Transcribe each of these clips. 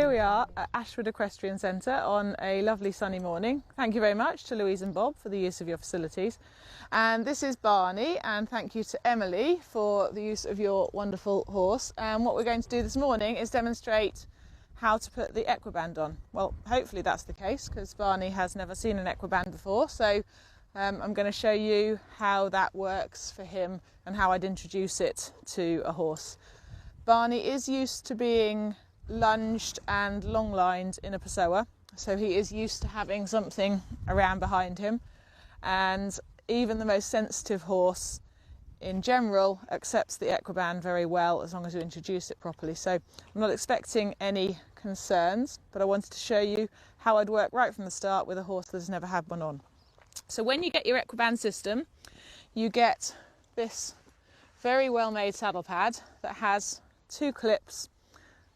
here we are at Ashford Equestrian Centre on a lovely sunny morning. Thank you very much to Louise and Bob for the use of your facilities. And this is Barney, and thank you to Emily for the use of your wonderful horse. And what we're going to do this morning is demonstrate how to put the Equiband on. Well, hopefully that's the case, because Barney has never seen an Equiband before. So I'm going to show you how that works for him and how I'd introduce it to a horse. Barney is used to being lunged and long lined in a Pessoa, so he is used to having something around behind him, and even the most sensitive horse in general accepts the Equiband very well as long as you introduce it properly. So I'm not expecting any concerns, but I wanted to show you how I'd work right from the start with a horse that has never had one on. So when you get your Equiband system, you get this very well made saddle pad that has two clips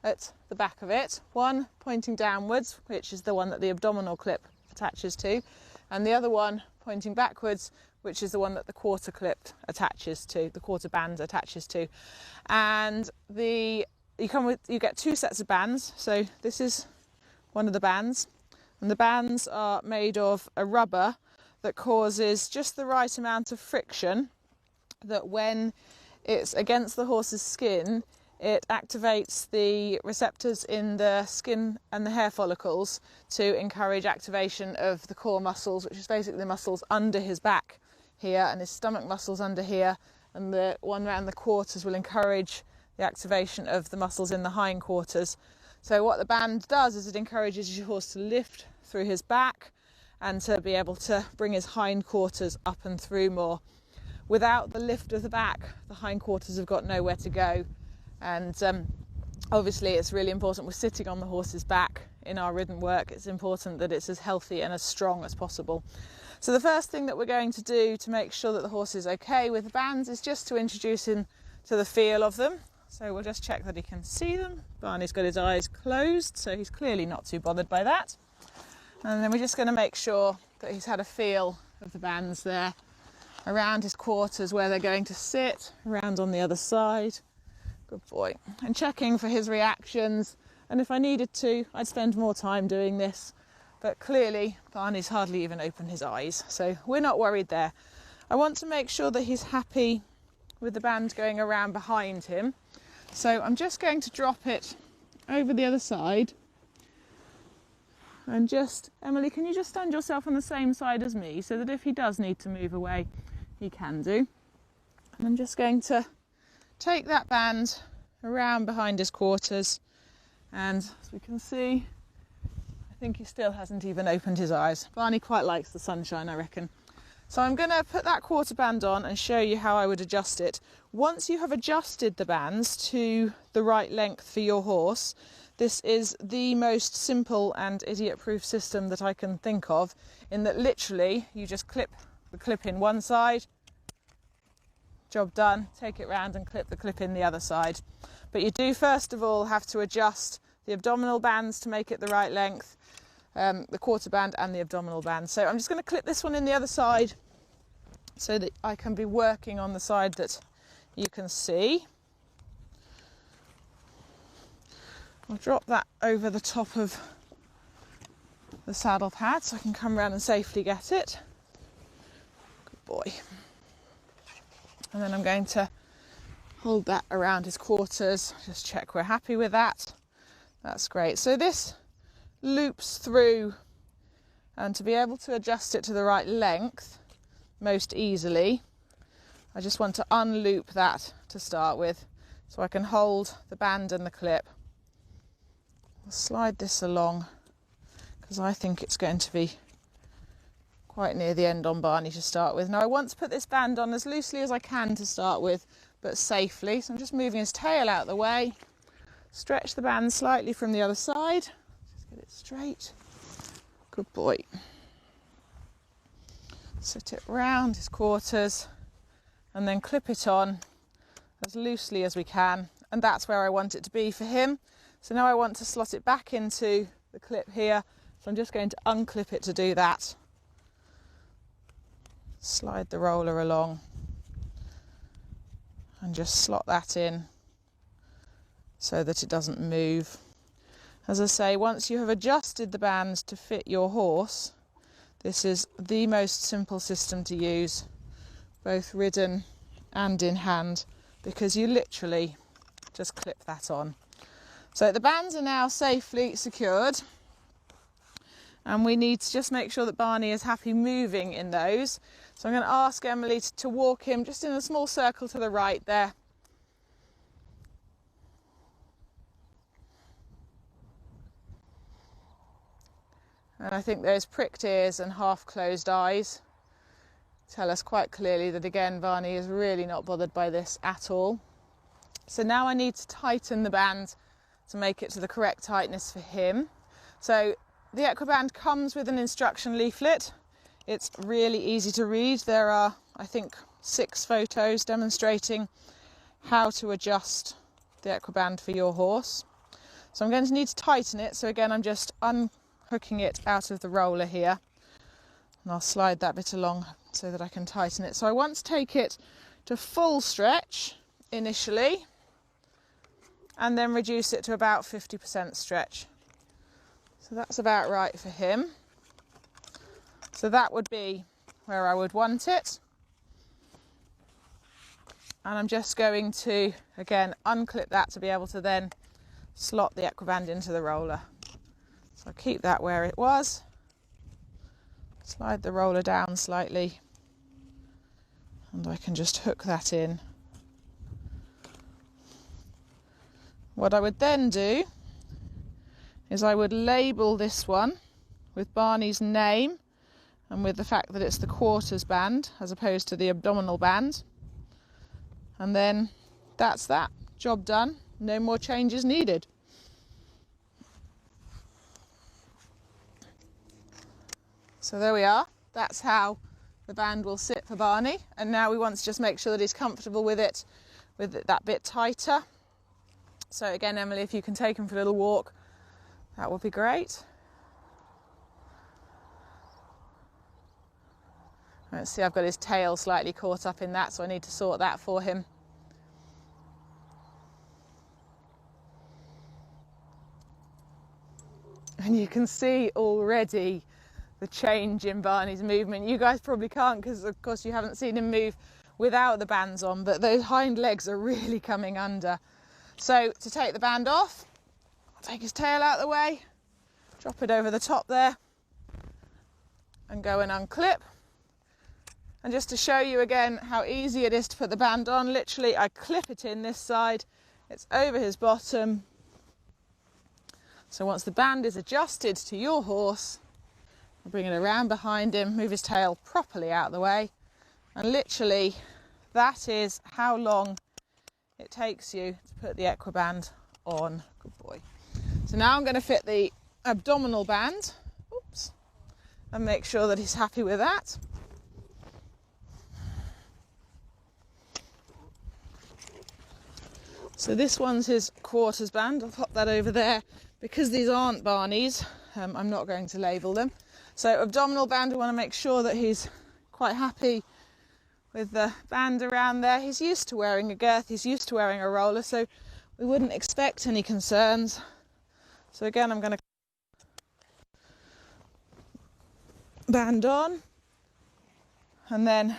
at the back of it, one pointing downwards, which is the one that the abdominal clip attaches to, and the other one pointing backwards, which is the one that the quarter clip attaches to, the quarter band attaches to. And you get two sets of bands. So this is one of the bands, and the bands are made of a rubber that causes just the right amount of friction that when it's against the horse's skin, it activates the receptors in the skin and the hair follicles to encourage activation of the core muscles, which is basically the muscles under his back here, and his stomach muscles under here, and the one around the quarters will encourage the activation of the muscles in the hindquarters. So what the band does is it encourages your horse to lift through his back and to be able to bring his hindquarters up and through more. Without the lift of the back, the hindquarters have got nowhere to go. And obviously it's really important, we're sitting on the horse's back in our ridden work, it's important that it's as healthy and as strong as possible. So the first thing that we're going to do to make sure that the horse is okay with the bands is just to introduce him to the feel of them. So we'll just check that he can see them. Barney's got his eyes closed, so he's clearly not too bothered by that. And then we're just going to make sure that he's had a feel of the bands there, around his quarters where they're going to sit, around on the other side. Good boy. And checking for his reactions, and if I needed to, I'd spend more time doing this, but clearly Barney's hardly even opened his eyes, so we're not worried there. I want to make sure that he's happy with the band going around behind him, so I'm just going to drop it over the other side, and just, Emily, can you just stand yourself on the same side as me so that if he does need to move away, he can do. And I'm just going to take that band around behind his quarters, and as we can see, I think he still hasn't even opened his eyes. Barney quite likes the sunshine, I reckon. So I'm going to put that quarter band on and show you how I would adjust it. Once you have adjusted the bands to the right length for your horse, this is the most simple and idiot-proof system that I can think of, in that literally you just clip the clip in one side, job done, take it round and clip the clip in the other side. But you do first of all have to adjust the abdominal bands to make it the right length, the quarter band and the abdominal band. So I'm just going to clip this one in the other side so that I can be working on the side that you can see. I'll drop that over the top of the saddle pad so I can come around and safely get it. Good boy. And then I'm going to hold that around his quarters, just check we're happy with that. That's great. So this loops through, and to be able to adjust it to the right length most easily, I just want to unloop that to start with, so I can hold the band and the clip. I'll slide this along because I think it's going to be quite near the end on Barney to start with. Now I want to put this band on as loosely as I can to start with, but safely. So I'm just moving his tail out of the way, stretch the band slightly from the other side, just get it straight. Good boy. Sit it round his quarters and then clip it on as loosely as we can, and that's where I want it to be for him. So now I want to slot it back into the clip here, so I'm just going to unclip it to do that. Slide the roller along and just slot that in so that it doesn't move. As I say, once you have adjusted the band to fit your horse, this is the most simple system to use, both ridden and in hand, because you literally just clip that on. So the bands are now safely secured, and we need to just make sure that Barney is happy moving in those. So I'm going to ask Emily to walk him just in a small circle to the right there. And I think those pricked ears and half closed eyes tell us quite clearly that, again, Barney is really not bothered by this at all. So now I need to tighten the band to make it to the correct tightness for him. So the Equiband comes with an instruction leaflet. It's really easy to read. There are, I think, 6 photos demonstrating how to adjust the Equiband for your horse. So I'm going to need to tighten it. So again, I'm just unhooking it out of the roller here, and I'll slide that bit along so that I can tighten it. So I want to take it to full stretch initially, and then reduce it to about 50% stretch. So that's about right for him. So that would be where I would want it. And I'm just going to, again, unclip that to be able to then slot the Equiband into the roller. So I'll keep that where it was. Slide the roller down slightly, and I can just hook that in. What I would then do is I would label this one with Barney's name and with the fact that it's the quarters band as opposed to the abdominal band. And then that's that. Job done. No more changes needed. So there we are. That's how the band will sit for Barney. And now we want to just make sure that he's comfortable with it, that bit tighter. So again, Emily, if you can take him for a little walk, that would be great. Let's see, I've got his tail slightly caught up in that, so I need to sort that for him. And you can see already the change in Barney's movement. You guys probably can't, because of course you haven't seen him move without the bands on, but those hind legs are really coming under. So to take the band off, I'll take his tail out of the way, drop it over the top there, and go and unclip. And just to show you again how easy it is to put the band on, literally I clip it in this side, it's over his bottom. So once the band is adjusted to your horse, I'll bring it around behind him, move his tail properly out of the way, and literally that is how long it takes you to put the Equiband on. Good boy. So now I'm going to fit the abdominal band, oops, and make sure that he's happy with that. So this one's his quarters band. I'll pop that over there. Because these aren't Barney's, I'm not going to label them. So abdominal band, we want to make sure that he's quite happy with the band around there. He's used to wearing a girth, he's used to wearing a roller, so we wouldn't expect any concerns. So again, I'm going to band on and then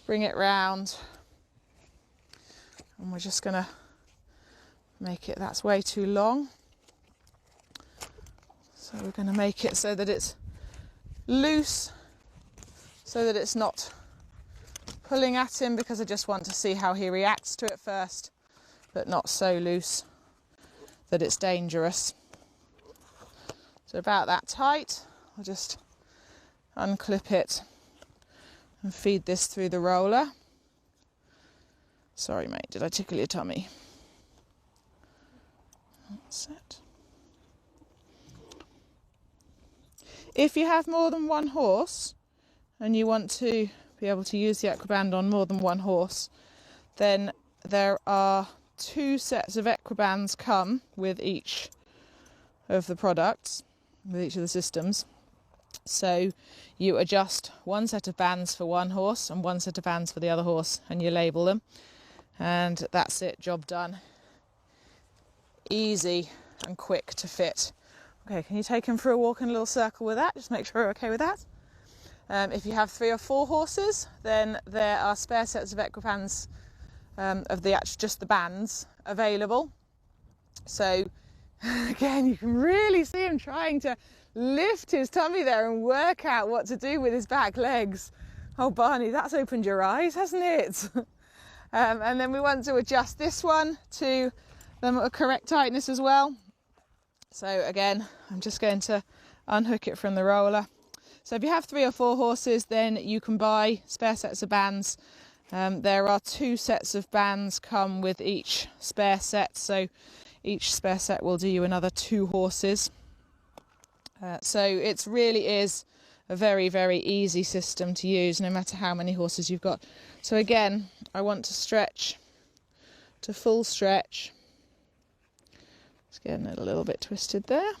bring it round, and we're just going to make it, that's way too long, so we're going to make it so that it's loose, so that it's not pulling at him, because I just want to see how he reacts to it first, but not so loose that it's dangerous. So about that tight, I'll just unclip it and feed this through the roller. Sorry mate, did I tickle your tummy? That's it. If you have more than one horse and you want to be able to use the Equiband on more than one horse, then there are 2 sets of Equibands come with each of the products, with each of the systems. So you adjust one set of bands for one horse and one set of bands for the other horse, and you label them, and that's it, job done. Easy and quick to fit. Okay, can you take him for a walk in a little circle with that? Just make sure you're okay with that. If you have 3 or 4 horses, then there are spare sets of Equibands of just the bands available. So again, you can really see him trying to lift his tummy there and work out what to do with his back legs. Oh, Barney, that's opened your eyes, hasn't it? And then we want to adjust this one to the correct tightness as well. So again, I'm just going to unhook it from the roller. So if you have 3 or 4 horses, then you can buy spare sets of bands. There are 2 sets of bands come with each spare set, so each spare set will do you another 2 horses. So it really is a very, very easy system to use, no matter how many horses you've got. So again, I want to stretch to full stretch. Just getting it a little bit twisted there.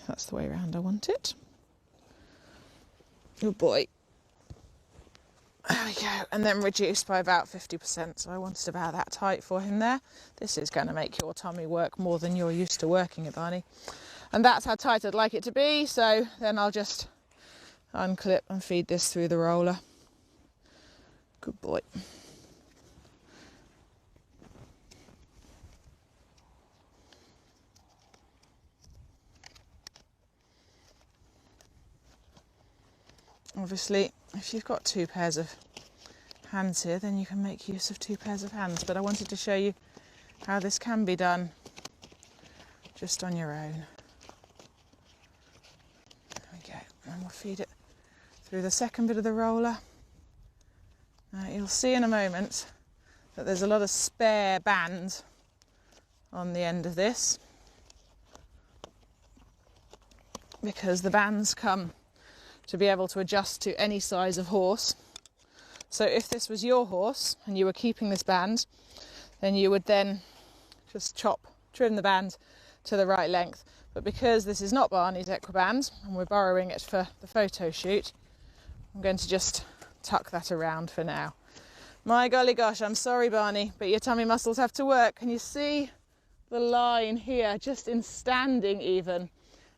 That's the way around I want it. Good boy. There we go. And then reduce by about 50%. So I wanted about that tight for him there. This is going to make your tummy work more than you're used to working it, Barney. And that's how tight I'd like it to be. So then I'll just unclip and feed this through the roller. Good boy. Obviously, if you've got 2 pairs of hands here, then you can make use of 2 pairs of hands. But I wanted to show you how this can be done just on your own. There we go. And we'll feed it through the second bit of the roller. Now, you'll see in a moment that there's a lot of spare band on the end of this, because the bands come to be able to adjust to any size of horse. So if this was your horse and you were keeping this band, then you would then just trim the band to the right length. But because this is not Barney's Equiband and we're borrowing it for the photo shoot, I'm going to just tuck that around for now. My golly gosh, I'm sorry, Barney, but your tummy muscles have to work. Can you see the line here, just in standing even,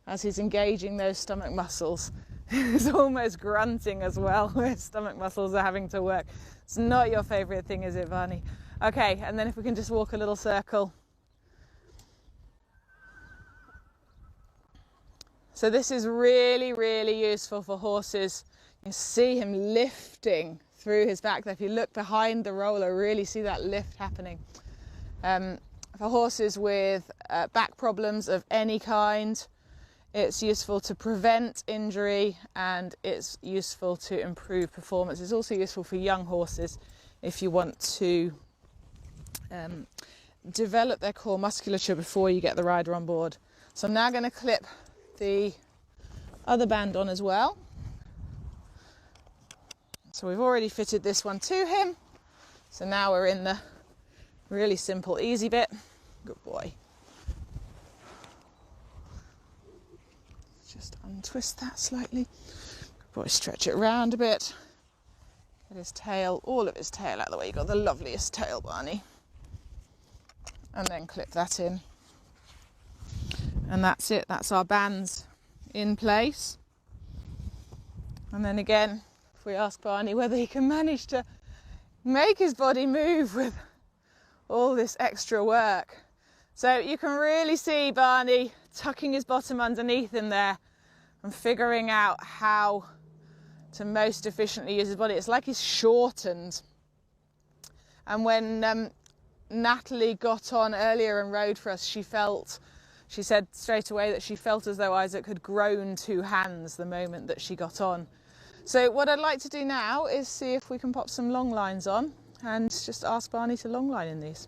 as he's engaging those stomach muscles? It's almost grunting as well. His stomach muscles are having to work. It's not your favourite thing, is it, Barney? Okay, and then if we can just walk a little circle. So this is really, really useful for horses. You see him lifting through his back there. If you look behind the roller, really see that lift happening. For horses with back problems of any kind, it's useful to prevent injury, and it's useful to improve performance. It's also useful for young horses if you want to develop their core musculature before you get the rider on board. So I'm now going to clip the other band on as well. So we've already fitted this one to him. So now we're in the really simple, easy bit. Good boy. Just untwist that slightly. Good boy, stretch it around a bit. Get his tail, all of his tail out of the way. You've got the loveliest tail, Barney. And then clip that in. And that's it, that's our bands in place. And then again, if we ask Barney whether he can manage to make his body move with all this extra work. So you can really see Barney tucking his bottom underneath him there and figuring out how to most efficiently use his body. It's like he's shortened. And when Natalie got on earlier and rode for us, she said straight away that she felt as though Isaac had grown 2 hands the moment that she got on. So what I'd like to do now is see if we can pop some long lines on and just ask Barney to long line in these.